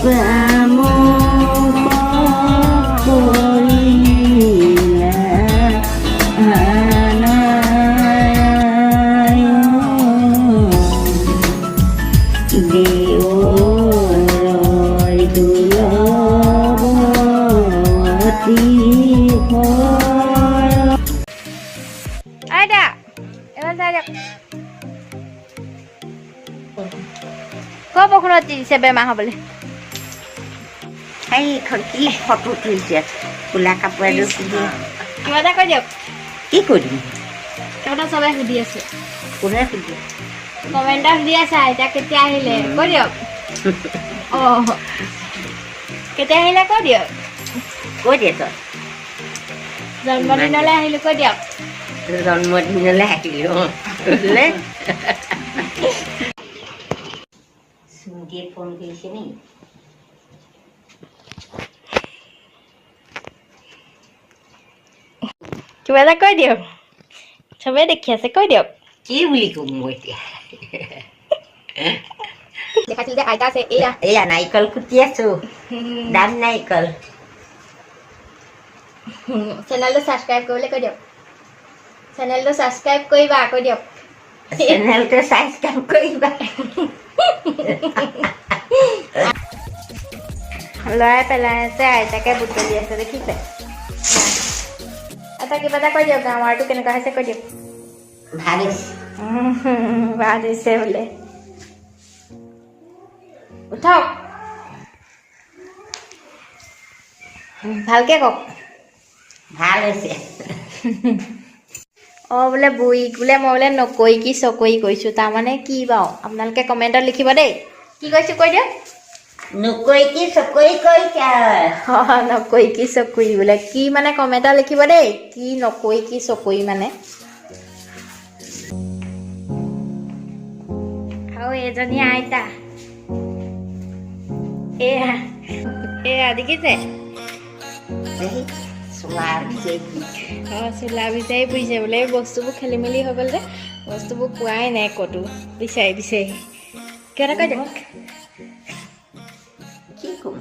প্ৰেম কৰিলে দেওৰয় দুলভতী আইডা এবাৰ যাই যাক কখন দিছে বেমাৰ হ'বলে এইখন কি ফটো তুলিছে কোলা কাপোৰ এযোৰ পিন্ধি কিবা এটা কৈ দিয়ক কি কৰিম কিবা এটা চবে সুধি আছে কোনে সুধি কমেণ্টত সুধি আছে আইতা কেতিয়া আহিলে কৈ দিয়ক কেতিয়া আহিলে কৈ দিয়ক কৈ দিয়ে তই জন্মদিনলৈ আহিলো কৈ দিয়ক জন্মদিনলৈ আহিলো বোলে চুমকিয়ে ফোন কৰিছে নি কিবা এটা কৈ দিয়ক চবে দেখি আছে কৈ দিয়ক কি বুলি ক'ম মই এতিয়া দেখাইছিল যে আইতা আছে এয়া এয়া নাৰিকল কুটি আছো দাম নাৰিকল চেনেলটো ছাবস্ক্ৰাইব কৰিবলৈ কৈ দিয়ক চেনেলটো ছাবস্ক্ৰাইব কৰিবা কৈ দিয়ক চেনেলটো ছাবস্ক্ৰাইব কৰিবা লৰাই পেলাই আছে আইতাকে বুটলি আছে দেখিছে এটা কিবা এটা কৈ দিয়ক আমাৰটো কেনেকুৱা হৈছে কৈ দিয়ক ভাল হৈছে ভাল হৈছে বোলে উঠক ভালকে কওক ভাল হৈছে বোলে বুঢ়ীক বোলে মই বোলে নকৈ কি চকৈ কৈছোঁ তাৰমানে কি বাৰু আপোনালোকে কমেণ্টত লিখিব দেই কি কৈছোঁ কৈ দিয়ক নকৈ কি চকৈ কৈছা নকৈ কি চকুৰি বোলে কি মানে কমেণ্টত লিখিব দেই কি নকৈ কি চকুৰি মানে আৰু এজনী আইতা এয়া দেখিছে চোলা চোলা বিচাৰি ফুৰিছে বোলে বস্তুবোৰ খেলি মেলি হৈ গ'ল যে বস্তুবোৰ পোৱাই নাই ক'তো বিচাৰি বিচাৰি কিয় এটা কৈ দিয়ক কি ক'ম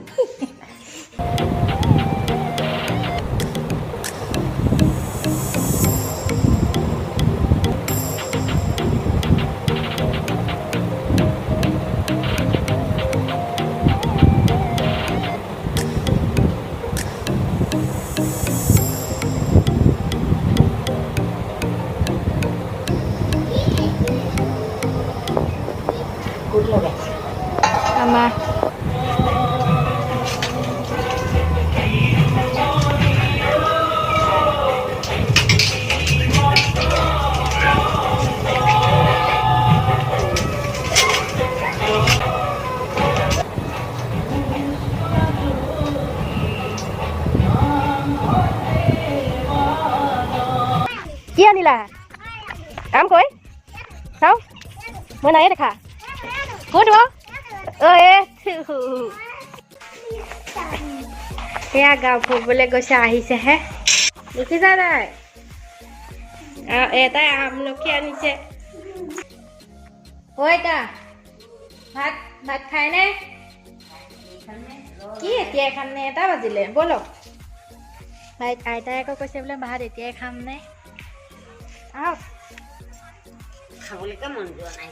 ক'ত লগাইছে আমাৰ কি আনিলা কাম কৈ চাওঁ মই নাই দেখা ক'ত এয়া গাঁও ফুৰিবলৈ গৈছে আহিছেহে দেখিছা নাই এটাই আমলখি আনিছে ঐতা ভাত ভাত খায়নে কি এতিয়াই খাম নে এটা বাজিলে ব'লক আইতাই আকৌ কৈছে বোলে ভাত এতিয়াই খাম নে আহক খাবলৈকে মন যোৱা নাই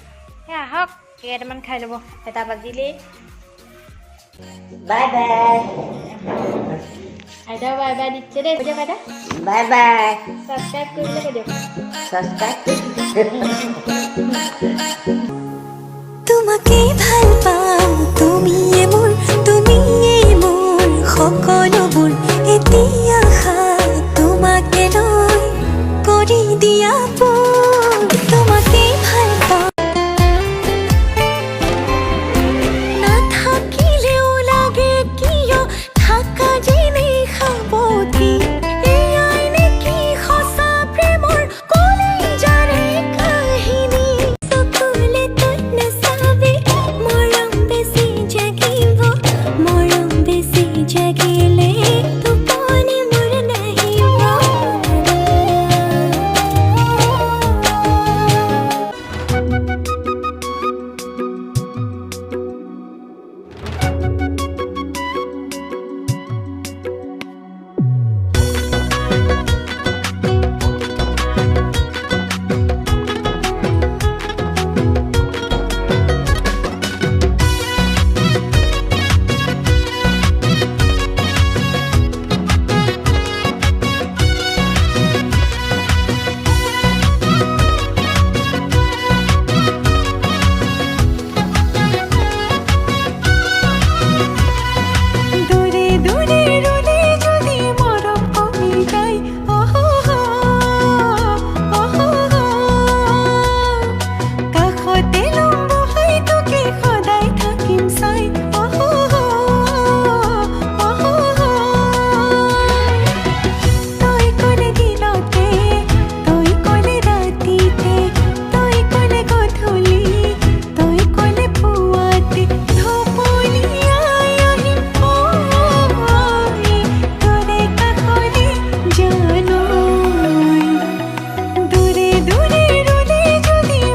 আহক কেইটামান খাই ল'ব এটা বাজিলেই বাই বাই আইতা বাই বাই দিচ্ছে দেই কৈ দিয়ক আইতা বাই বাই ছাবস্ক্ৰাইব কৰিবলৈ কৈ দিয়ক ছাবস্ক্ৰাইব তোমাকে ভাল